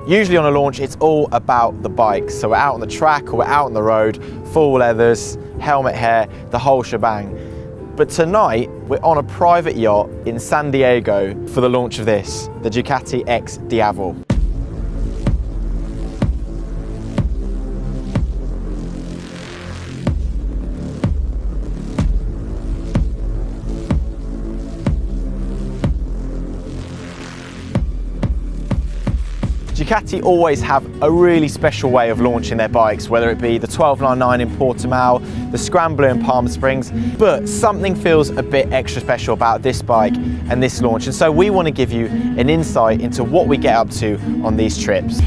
Usually on a launch, it's all about the bike. So we're out on the track or we're out on the road, full leathers, helmet hair, the whole shebang. But tonight, we're on a private yacht in San Diego for the launch of this, the Ducati X Diavel. Ducati always have a really special way of launching their bikes, whether it be the 1299 in Portimao, the Scrambler in Palm Springs, but something feels a bit extra special about this bike and this launch, and so we want to give you an insight into what we get up to on these trips.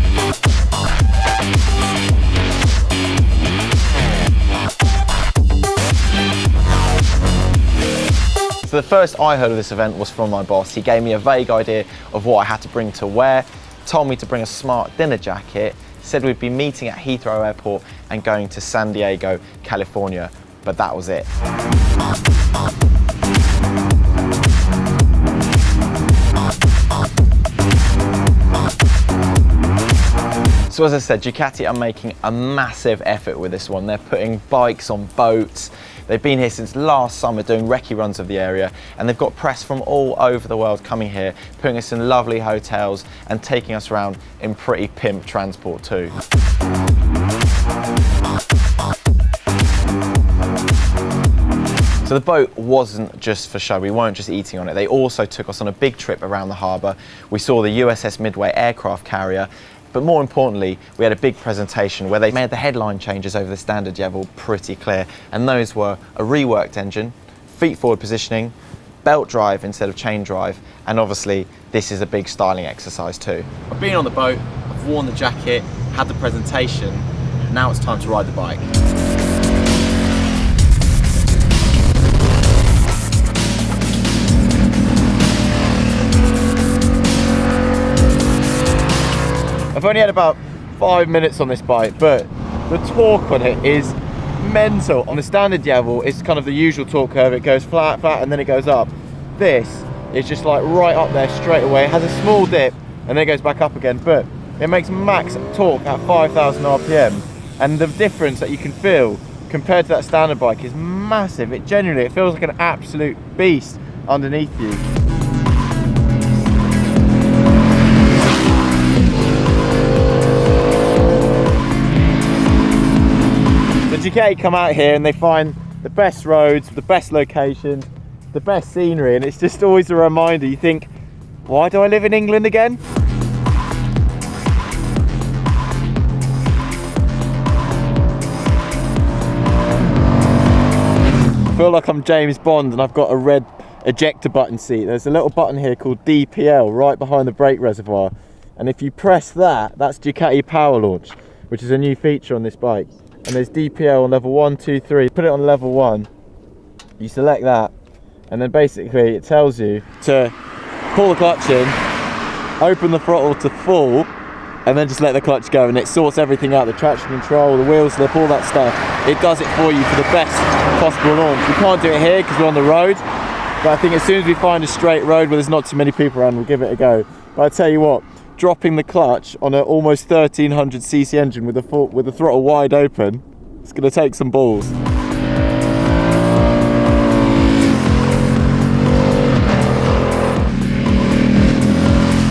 So the first I heard of this event was from my boss. He gave me a vague idea of what I had to bring to wear, told me to bring a smart dinner jacket, said we'd be meeting at Heathrow Airport and going to San Diego, California, but that was it. So as I said, Ducati are making a massive effort with this one. They're putting bikes on boats. They've been here since last summer doing recce runs of the area, and they've got press from all over the world coming here, putting us in lovely hotels and taking us around in pretty pimp transport too. So the boat wasn't just for show, we weren't just eating on it. They also took us on a big trip around the harbour. We saw the USS Midway aircraft carrier, but more importantly, we had a big presentation where they made the headline changes over the standard Diavel pretty clear, and those were a reworked engine, feet forward positioning, belt drive instead of chain drive, and obviously this is a big styling exercise too. I've been on the boat, I've worn the jacket, had the presentation, now it's time to ride the bike. I've only had about 5 minutes on this bike, but the torque on it is mental. On the standard Diavel, it's kind of the usual torque curve. It goes flat, flat, and then it goes up. This is just like right up there straight away. It has a small dip, and then it goes back up again, but it makes max torque at 5,000 RPM. And the difference that you can feel compared to that standard bike is massive. It genuinely, it feels like an absolute beast underneath you. Ducati come out here and they find the best roads, the best locations, the best scenery, and it's just always a reminder. You think, why do I live in England again? I feel like I'm James Bond and I've got a red ejector button seat. There's a little button here called DPL right behind the brake reservoir, and if you press that, that's Ducati Power Launch, which is a new feature on this bike. And there's DPL on level 1, 2, 3. Put it on level 1, you select that, and then basically it tells you to pull the clutch in, open the throttle to full, and then just let the clutch go, and it sorts everything out, the traction control, the wheel slip, all that stuff. It does it for you for the best possible launch. We can't do it here because we're on the road, but I think as soon as we find a straight road where there's not too many people around, we'll give it a go. But I tell you what, dropping the clutch on an almost 1300cc engine with the throttle wide open, it's going to take some balls.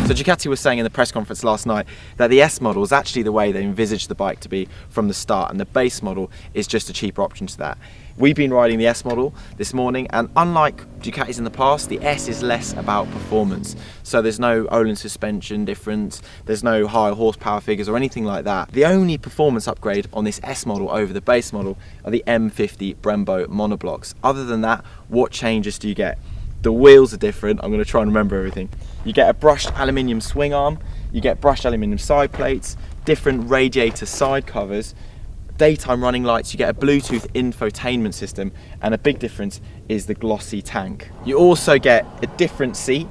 So Ducati was saying in the press conference last night that the S model is actually the way they envisaged the bike to be from the start, and the base model is just a cheaper option to that. We've been riding the S model this morning, and unlike Ducatis in the past, the S is less about performance. So there's no Öhlins suspension difference, there's no higher horsepower figures or anything like that. The only performance upgrade on this S model over the base model are the M50 Brembo monoblocks. Other than that, what changes do you get? The wheels are different. I'm going to try and remember everything. You get a brushed aluminium swing arm, you get brushed aluminium side plates, different radiator side covers, daytime running lights, you get a Bluetooth infotainment system, and a big difference is the glossy tank. You also get a different seat,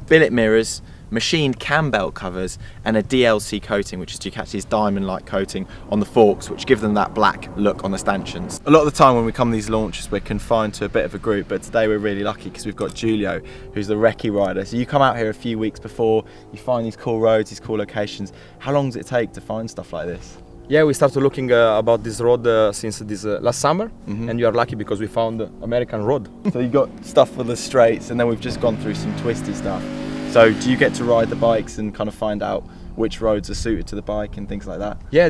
billet mirrors, machined cam belt covers, and a DLC coating, which is Ducati's diamond-like coating on the forks, which give them that black look on the stanchions. A lot of the time when we come to these launches, we're confined to a bit of a group, but today we're really lucky because we've got Giulio, who's the recce rider. So you come out here a few weeks before, you find these cool roads, these cool locations. How long does it take to find stuff like this? Yeah, we started looking about this road since this last summer, and you are lucky because we found the American road. So you got stuff for the straights, and then we've just gone through some twisty stuff. So do you get to ride the bikes and kind of find out which roads are suited to the bike and things like that? Yeah, I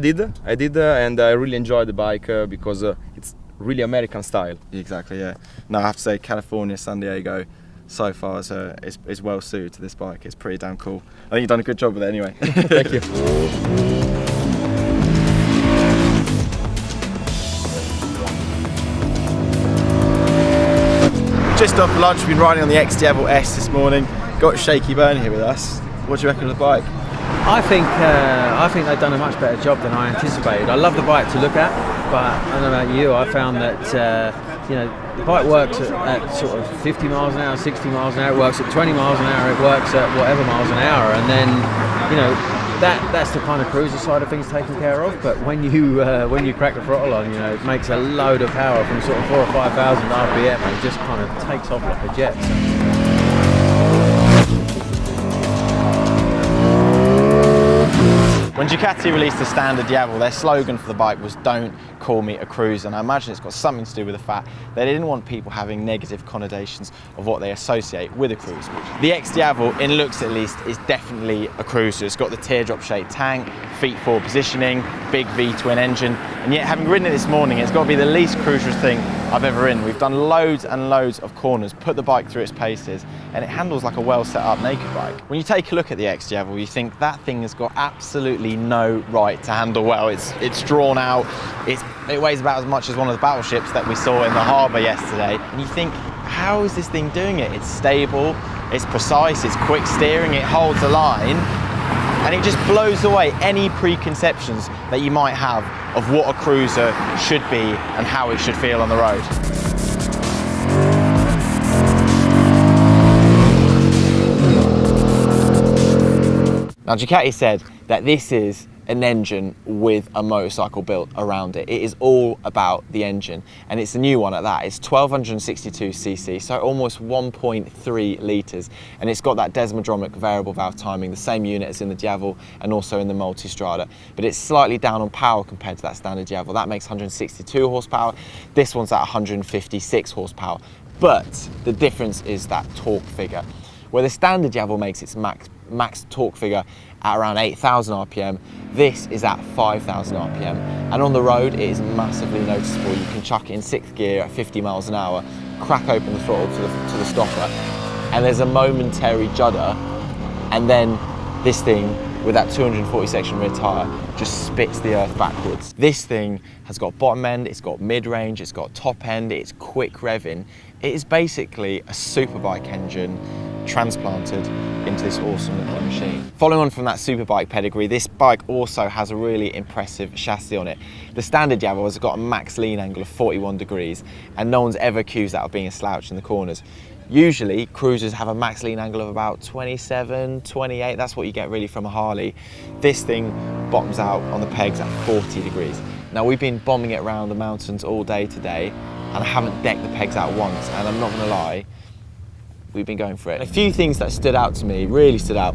did, and I really enjoyed the bike because it's really American style. Exactly, yeah. No, I have to say California, San Diego, so far is well suited to this bike. It's pretty damn cool. I think you've done a good job with it anyway. Thank you. Just off lunch, we've been riding on the X-Diavel S this morning. Got Shaky Burn here with us. What do you reckon of the bike? I think they've done a much better job than I anticipated. I love the bike to look at, but I don't know about you, I found that you know, the bike works at sort of 50 miles an hour, 60 miles an hour, it works at 20 miles an hour, it works at whatever miles an hour, and then, you know, that's the kind of cruiser side of things taken care of. But when you crack the throttle on, you know, it makes a load of power from sort of 4,000 or 5,000 RPM, and it just kind of takes off like a jet. When Ducati released the standard Diavel, their slogan for the bike was "Don't call me a cruiser," and I imagine it's got something to do with the fact they didn't want people having negative connotations of what they associate with a cruiser. The X-Diavel, in looks at least, is definitely a cruiser. It's got the teardrop shaped tank, feet forward positioning, big V-twin engine, and yet having ridden it this morning, it's got to be the least cruiser thing I've ever ridden. We've done loads and loads of corners, put the bike through its paces, and it handles like a well set up naked bike. When you take a look at the X-Diavel, you think that thing has got absolutely no right to handle well. It's drawn out, it weighs about as much as one of the battleships that we saw in the harbour yesterday, and you think, how is this thing doing it? It's stable, it's precise, it's quick steering, it holds a line, and it just blows away any preconceptions that you might have of what a cruiser should be and how it should feel on the road. Now, Ducati said that this is an engine with a motorcycle built around it. It is all about the engine, and it's a new one at that. It's 1262cc, so almost 1.3 litres, and it's got that desmodromic variable valve timing, the same unit as in the Diavel and also in the Multistrada, but it's slightly down on power compared to that standard Diavel. That makes 162 horsepower. This one's at 156 horsepower, but the difference is that torque figure. Where the standard Diavel makes its max torque figure at around 8,000 RPM, this is at 5,000 RPM. And on the road, it is massively noticeable. You can chuck it in 6th gear at 50 miles an hour, crack open the throttle to the stopper, and there's a momentary judder, and then this thing, with that 240 section rear tyre, just spits the earth backwards. This thing has got bottom end, it's got mid-range, it's got top end, it's quick revving. It is basically a superbike engine transplanted into this awesome little machine. Following on from that superbike pedigree, this bike also has a really impressive chassis on it. The standard Diavel has got a max lean angle of 41 degrees, and no one's ever accused that of being a slouch in the corners. Usually, cruisers have a max lean angle of about 27, 28, that's what you get really from a Harley. This thing bottoms out on the pegs at 40 degrees. Now, we've been bombing it around the mountains all day today, and I haven't decked the pegs out once, and I'm not gonna lie, we've been going for it. A few things that stood out to me, really stood out.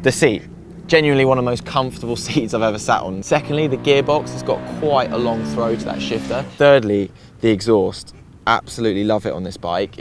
The seat, genuinely one of the most comfortable seats I've ever sat on. Secondly, the gearbox has got quite a long throw to that shifter. Thirdly, the exhaust, absolutely love it on this bike.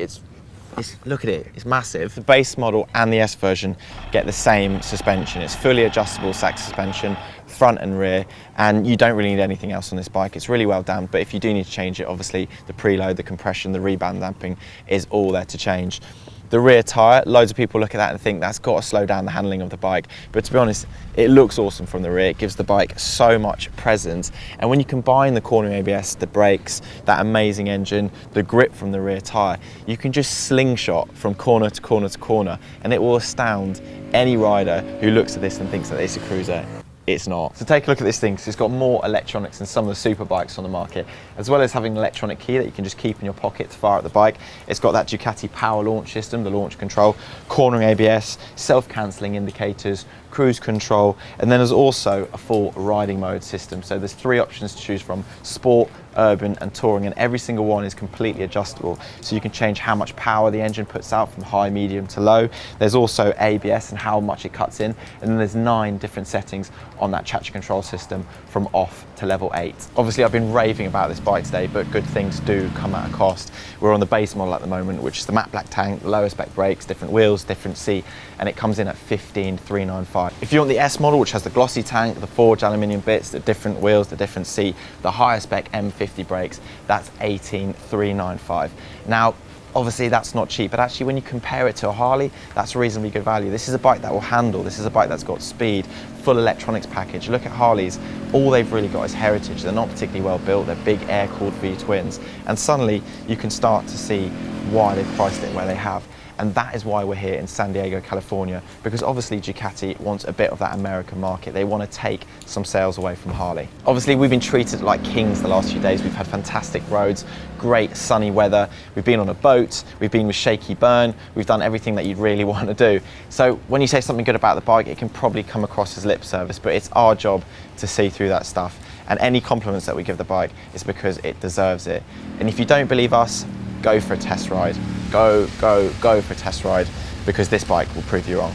Look at it, it's massive. The base model and the S version get the same suspension. It's fully adjustable sack suspension, front and rear, and you don't really need anything else on this bike. It's really well damped, but if you do need to change it, obviously the preload, the compression, the rebound damping is all there to change. The rear tyre, loads of people look at that and think that's got to slow down the handling of the bike. But to be honest, it looks awesome from the rear. It gives the bike so much presence. And when you combine the cornering ABS, the brakes, that amazing engine, the grip from the rear tyre, you can just slingshot from corner to corner to corner, and it will astound any rider who looks at this and thinks that it's a cruiser. it's not. So take a look at this thing, because it's got more electronics than some of the super bikes on the market, as well as having an electronic key that you can just keep in your pocket to fire at the bike. It's got that Ducati power launch system, the launch control, cornering ABS, self-cancelling indicators, cruise control, and then there's also a full riding mode system. So there's 3 options to choose from: sport, urban and touring, and every single one is completely adjustable. So you can change how much power the engine puts out from high, medium to low. There's also ABS and how much it cuts in, and then there's 9 different settings on that traction control system from off to level 8. Obviously I've been raving about this bike today, but good things do come at a cost. We're on the base model at the moment, which is the matte black tank, lower spec brakes, different wheels, different seat, and it comes in at 15,395. If you want the S model, which has the glossy tank, the forged aluminium bits, the different wheels, the different seat, the higher spec M50 brakes, that's 18,395. Now, obviously that's not cheap, but actually when you compare it to a Harley, that's a reasonably good value. This is a bike that will handle, this is a bike that's got speed, full electronics package. Look at Harleys, all they've really got is heritage. They're not particularly well built, they're big air-cooled V-twins, and suddenly you can start to see why they've priced it where they have. And that is why we're here in San Diego, California, because obviously Ducati wants a bit of that American market. They want to take some sales away from Harley. Obviously we've been treated like kings the last few days. We've had fantastic roads, great sunny weather. We've been on a boat, we've been with shaky burn, we've done everything that you'd really want to do. So when you say something good about the bike, it can probably come across as lip service, but it's our job to see through that stuff. And any compliments that we give the bike is because it deserves it. And if you don't believe us, go for a test ride. Go for a test ride, because this bike will prove you wrong.